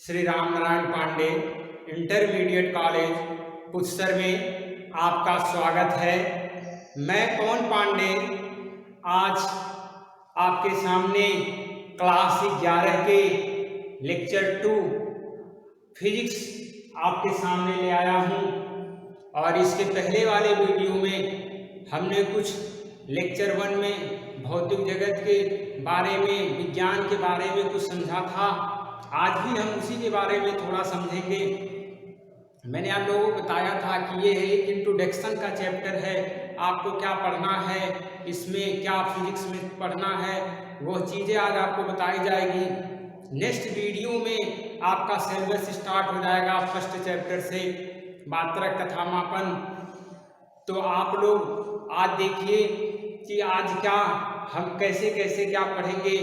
Shri Ram Narayan Pandey intermediate college पुस्तर में आपका स्वागत है। मैं पवन पांडे आज आपके सामने क्लास 11 के लेक्चर 2 फिजिक्स आपके सामने ले आया हूं। और इसके पहले वाले वीडियो में हमने कुछ लेक्चर 1 में भौतिक जगत के बारे में, विज्ञान के बारे में कुछ समझा था। आज भी हम उसी के बारे में थोड़ा समझेंगे। मैंने आप लोगों को बताया था कि ये एक इंट्रोडक्शन का चैप्टर है, आपको क्या पढ़ना है, इसमें क्या फिजिक्स में पढ़ना है, वो चीज़ें आज आपको बताई जाएगी। नेक्स्ट वीडियो में आपका सिलेबस स्टार्ट हो जाएगा फर्स्ट चैप्टर से, मात्रक तथा मापन। तो आप लोग आज देखिए कि आज क्या हम कैसे कैसे क्या पढ़ेंगे।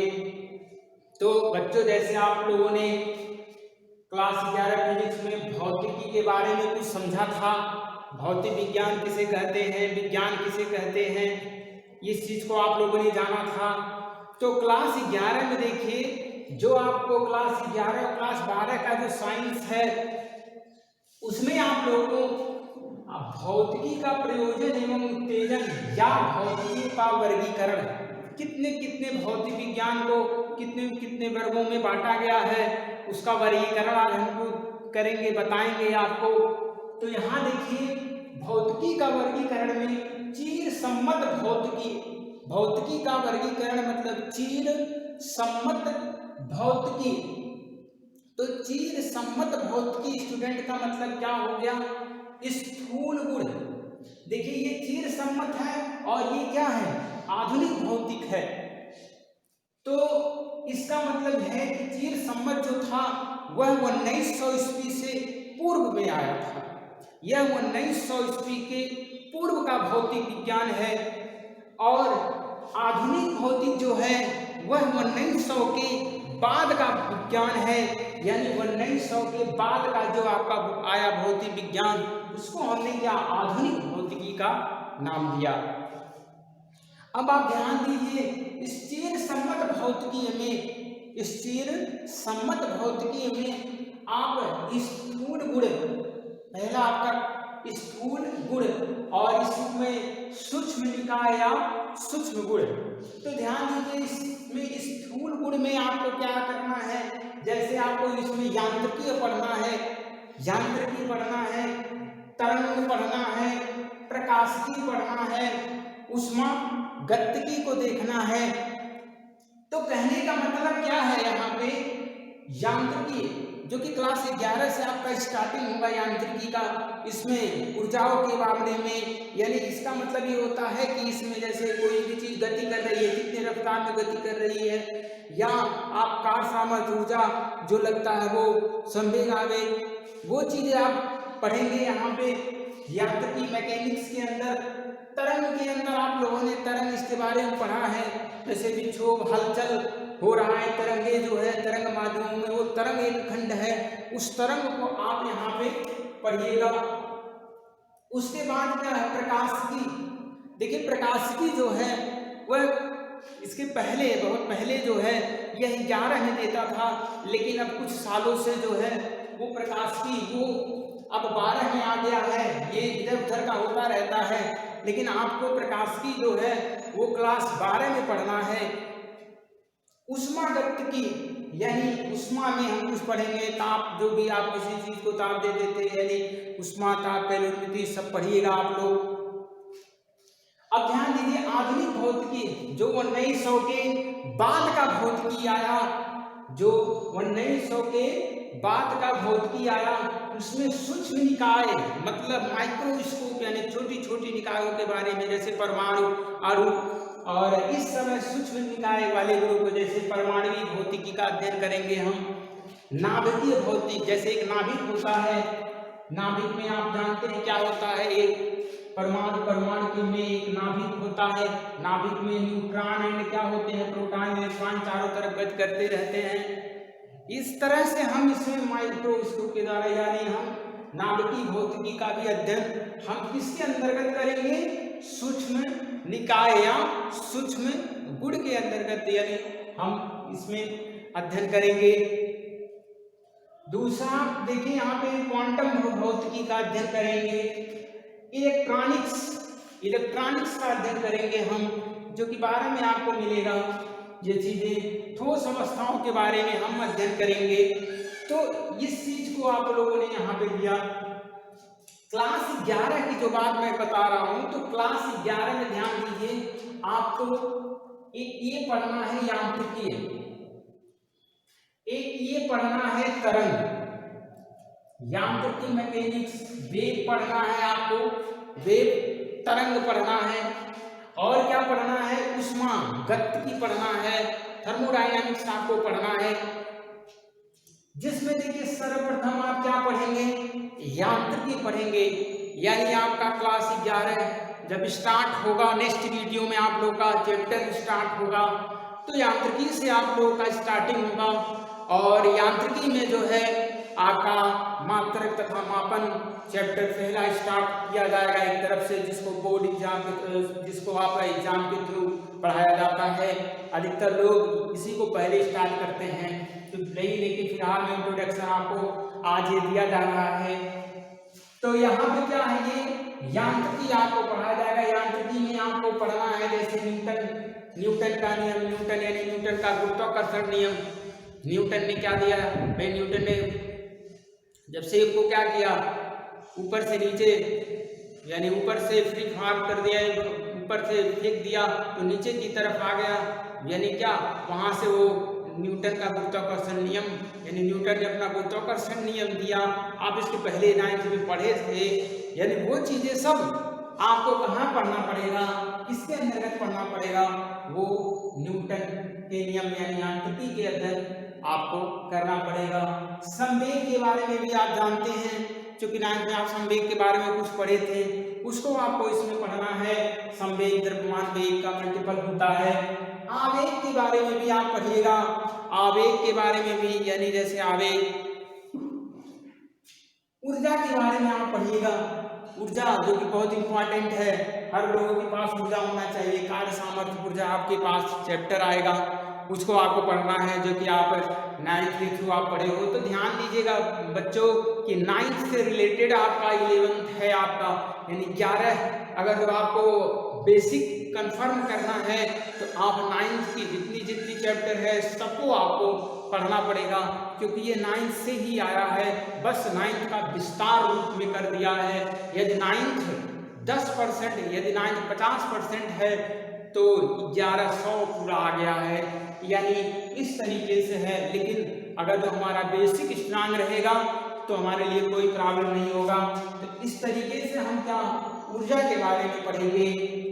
तो बच्चों, जैसे आप लोगों ने क्लास 11 फिजिक्स में भौतिकी के बारे में कुछ समझा था, भौतिक विज्ञान किसे कहते हैं, विज्ञान किसे कहते हैं, इस चीज़ को आप लोगों ने जाना था। तो क्लास 11 में देखिए, जो आपको क्लास 11 और क्लास 12 का जो साइंस है उसमें आप लोगों को भौतिकी का प्रयोजन एवं उत्तेजन या भौतिकी का वर्गीकरण, कितने कितने भौतिक विज्ञान को कितने कितने वर्गों में बांटा गया है, उसका वर्गीकरण आज हम करेंगे, बताएंगे आपको। तो यहाँ देखिए, भौतिकी का वर्गीकरण में चीर सम्मत भौतिकी, भौतिकी का वर्गीकरण मतलब चीर सम्मत भौतिकी। तो चीर सम्मत भौतिकी स्टूडेंट का मतलब क्या हो गया? स्थूल गुण। देखिए, ये चीर सम्मत है और ये क्या है? आधुनिक भौतिक है। तो इसका मतलब है कि चीर सम्मत जो था वह 1900 ईस्वी से पूर्व में आया था। यह 1900 ईस्वी के पूर्व का भौतिक विज्ञान है। और आधुनिक भौतिक जो है वह 1900 के बाद का विज्ञान है, यानी 1900 के बाद का जो आपका आया भौतिक विज्ञान, उसको हमने क्या आधुनिक भौतिकी का नाम दिया। अब आप ध्यान दीजिए, इस चीर सम्मत भौतिकी में, इस चीर सम्मत भौतिकी में आप स्थूल गुण, पहला आपका स्थूल गुण, और इसमें सूक्ष्म निकाय या सूक्ष्म गुण। तो ध्यान दीजिए, इसमें स्थूल गुण में आपको क्या करना है? जैसे आपको इसमें यांत्रिकी पढ़ना है, यांत्रिकी पढ़ना है, तरंग पढ़ना है, प्रकाशिकी पढ़ना है, ऊष्मा गतिकी को देखना है। तो कहने का मतलब क्या है यहाँ पे? यांत्रिकी, जो कि क्लास 11 से आपका स्टार्टिंग होगा यांत्रिकी का, इसमें ऊर्जाओं के मामले में, यानी इसका मतलब ये होता है कि इसमें जैसे कोई भी चीज गति कर रही है, कितने रफ्तार में गति कर रही है, या आप कार सामर्थ्य ऊर्जा जो लगता है वो संवेग आवेग, वो चीजें आप पढ़ेंगे यहाँ पे यांत्रिकी मैकेनिक्स के अंदर। तरंग के अंदर आप लोगों ने तरंग, इसके बारे में पढ़ा है, जैसे विक्षोभ, हलचल हो रहा है, तरंगे जो है तरंग माध्यमों में, वो तरंग एक खंड है, उस तरंग को आप यहाँ पे पढ़िएगा। उसके बाद क्या है? प्रकाशिकी। देखिए, प्रकाशिकी जो है वह इसके पहले, बहुत पहले जो है यह 11 में देता था, लेकिन अब कुछ सालों से जो है वो प्रकाशिकी वो अब 12 में आ गया है। ये इधर उधर का होता रहता है, लेकिन आपको प्रकाशिकी जो है वो क्लास 12 में पढ़ना है। ऊष्मागतिकी, यानी ऊष्मा में हम कुछ पढ़ेंगे, ताप, जो भी आप किसी चीज को ताप दे देते हैं, यानी ऊष्मा, ताप, कैलोरीमेट्री सब पढ़िएगा आप लोग। अब ध्यान दीजिए, आधुनिक भौतिकी, जो 1900 के बाद का भौतिकी आया, जो 1900 के बाद का भौतिकी आया, उसमें सूक्ष्म निकाय मतलब माइक्रोस्कोप, यानी छोटी छोटी निकायों के बारे में, जैसे परमाणु, अणु, और इस समय सूक्ष्म निकाय वाले गुणों को, जैसे परमाणुविक भौतिकी का अध्ययन करेंगे हम। नाभिकीय भौतिक, जैसे एक नाभिक होता है, नाभिक में आप जानते हैं क्या होता है, एक परमाणु में एक नाभिक होता है, नाभिक में न्यूट्रॉन एंड क्या होते हैं, प्रोटॉन, इलेक्ट्रॉन चारों तरफ गति करते रहते हैं। इस तरह से हम इसमें माइक्रोस्कोप के द्वारा, यानी हम नाभिकीय भौतिकी का भी अध्ययन हम किसके अंतर्गत करेंगे? सूक्ष्म निकाय या सूक्ष्म गुण के अंतर्गत, यानी हम इसमें अध्ययन करेंगे। दूसरा देखिए यहाँ पे क्वांटम भौतिकी का अध्ययन करेंगे, इलेक्ट्रॉनिक्स का अध्ययन करेंगे हम, जो कि 12 में आपको मिलेगा। ये चीजें ठोस अवस्थाओं के बारे में हम अध्ययन करेंगे। तो इस चीज को आप लोगों ने यहाँ पे दिया। क्लास 11 की जो बात मैं बता रहा हूं, तो क्लास 11 में ध्यान दीजिए, आपको एक ये पढ़ना है यांत्रिकी, एक ये पढ़ना है तरंग, यांत्रिकी मैकेनिक्स, वेग पढ़ना है आपको, वेग तरंग पढ़ना है, और क्या पढ़ना है, ऊष्मा गतिकी पढ़ना है, थर्मोडायनामिक्स आपको पढ़ना है। जिसमें देखिए सर्वप्रथम आप क्या पढ़ेंगे, यांत्रिकी पढ़ेंगे। यानी आपका क्लास 11 जब स्टार्ट होगा, नेक्स्ट वीडियो में आप लोग का चैप्टर स्टार्ट होगा, तो यांत्रिकी से आप लोगों का स्टार्टिंग होगा। और यांत्रिकी में जो है आपका मात्रक तथा मापन चैप्टर पहला स्टार्ट किया जाएगा एक तरफ से, जिसको बोर्ड एग्जाम, जिसको आप एग्जाम के थ्रू पढ़ाया जाता है। अधिकतर लोग इसी को पहले स्टार्ट करते हैं, तो नहीं, लेकिन फिलहाल में इंट्रोडक्शन आपको आज ये दिया जा रहा है। तो यहाँ पे क्या है, ये यांत्रिकी आपको पढ़ाया जाएगा। यांत्रिकी में आपको पढ़ना है जैसे न्यूटन का नियम, न्यूटन यानी न्यूटन का गुरुत्वाकर्षण नियम। न्यूटन ने क्या दिया भाई, न्यूटन ने जब सेब को क्या किया, ऊपर से नीचे यानी ऊपर से फ्री फॉल कर दिया, ऊपर से फेंक दिया तो नीचे की तरफ आ गया, यानी क्या, वहां से वो न्यूटन का गुरुत्वाकर्षण नियम, यानी न्यूटन ने अपना गुरुत्वाकर्षण नियम दिया। आप इसके पहले 9th में पढ़े थे। यानी वो चीजें सब आपको कहाँ पढ़ना पड़ेगा, किसके अंतर्गत पढ़ना पड़ेगा, वो न्यूटन के नियम यानी यांत्रिकी के अध्ययन आपको करना पड़ेगा। संवेग के बारे में भी आप जानते हैं, चूंकि 9th में आप संवेग के बारे में कुछ पढ़े थे, उसको आपको इसमें पढ़ना है। संवेग द्रव्यमान वेग का मल्टीपल होता है। आवेग के बारे में भी आप पढ़िएगा, आवेग के बारे में भी, यानी जैसे आवेग, ऊर्जा के बारे में आप पढ़िएगा। ऊर्जा जो कि बहुत इंपॉर्टेंट है, हर लोगों के पास ऊर्जा होना चाहिए। कार्य सामर्थ्य ऊर्जा आपके पास चैप्टर आएगा, उसको आपको पढ़ना है, जो कि आप 9th के थ्रू आप पढ़े हो। तो ध्यान दीजिएगा बच्चों कि 9th से रिलेटेड आपका 11th है आपका, यानी 11। अगर जो आपको बेसिक कंफर्म करना है तो आप 9th की जितनी चैप्टर है सबको आपको पढ़ना पड़ेगा, क्योंकि ये 9th से ही आया है। बस 9th का विस्तार रूप में कर दिया है। यदि 9th 10%, यदि 9th 50% है तो 1100 पूरा आ गया है, यानी इस तरीके से है। लेकिन अगर जो हमारा बेसिक स्ट्रांग रहेगा तो हमारे लिए कोई प्रॉब्लम नहीं होगा। तो इस तरीके से हम क्या, ऊर्जा के बारे में पढ़ेंगे।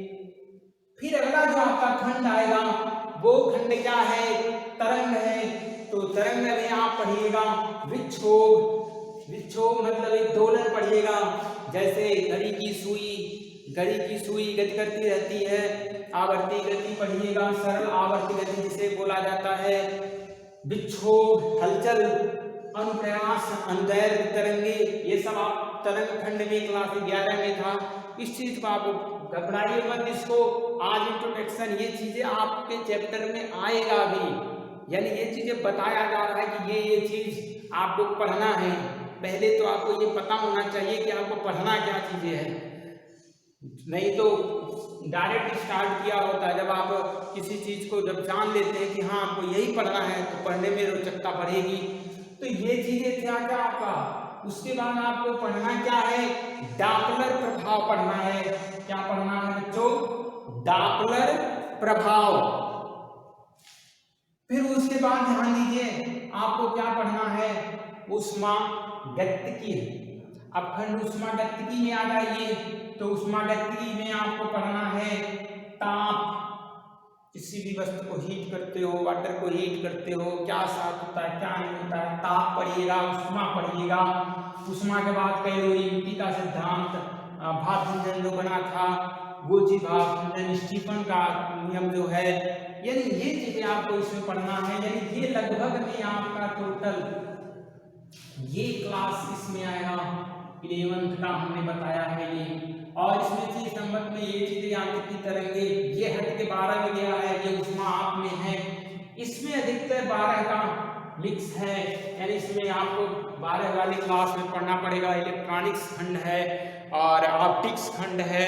फिर अगला जो आपका खंड आएगा वो खंड क्या है, तरंग है। तो तरंग में आप पढ़िएगा विक्षोभ, विक्षोभ मतलब एक दोलन पढ़िएगा। जैसे घड़ी की सुई गति करती रहती है, आवर्ती गति पढ़िएगा, सरल आवर्ती गति जिसे बोला जाता है। विक्षोभ, हलचल, अनुप्रयास, अनुदैर्घ्य तरंगे, ये सब आप तरंग खंड में क्लास 11 में था। इस चीज को आप घबराइए मत, इसको आज इंट्रोडक्शन, ये चीजें आपके चैप्टर में आएगा भी, यानी ये चीजें बताया जा रहा है कि ये चीज आपको पढ़ना है। पहले तो आपको ये पता होना चाहिए कि आपको पढ़ना क्या चीजें है, नहीं तो डायरेक्ट स्टार्ट किया होता है। जब आप किसी चीज को जब जान लेते हैं कि हाँ आपको यही पढ़ना है तो पढ़ने में रोचकता बढ़ेगी। तो ये चीजें क्या क्या आपका, उसके बाद आपको पढ़ना क्या है, डॉपलर प्रभाव पढ़ना है। क्या पढ़ना है बच्चों, डॉपलर प्रभाव। फिर उसके बाद ध्यान दीजिए आपको क्या पढ़ना है, ऊष्मागतिकी। अब खंड ऊष्मागतिकी में आ जाइए, तो ऊष्मागतिकी में आपको पढ़ना है ताप। किसी भी वस्तु को हीट करते हो, वाटर को हीट करते हो, क्या साथ होता है क्या नहीं होता है, ताप पढ़िएगा, ऊष्मा पढ़िएगा। ऊष्मा के बाद कैलोरीमेट्री का सिद्धांत, भाप इंजन जो बना था वो चीज, भाप इंजन, स्टीफन का नियम जो है, यानी ये चीजें आपको इसमें पढ़ना है। यानी ये लगभग में आपका टोटल ये क्लास इसमें आएगा 11th का हमने बताया है ये। और इसमें चीज संबंध में ये चीजें यांत्रिकी तरंगे, ये हट के 12 में गया है, ये ऊष्मा आप में है। इसमें अधिकतर 12 का इलेक्ट्रॉनिक्स है, यानी इसमें आपको 12 वाली क्लास में पढ़ना पड़ेगा। इलेक्ट्रॉनिक्स खंड है और ऑप्टिक्स खंड है।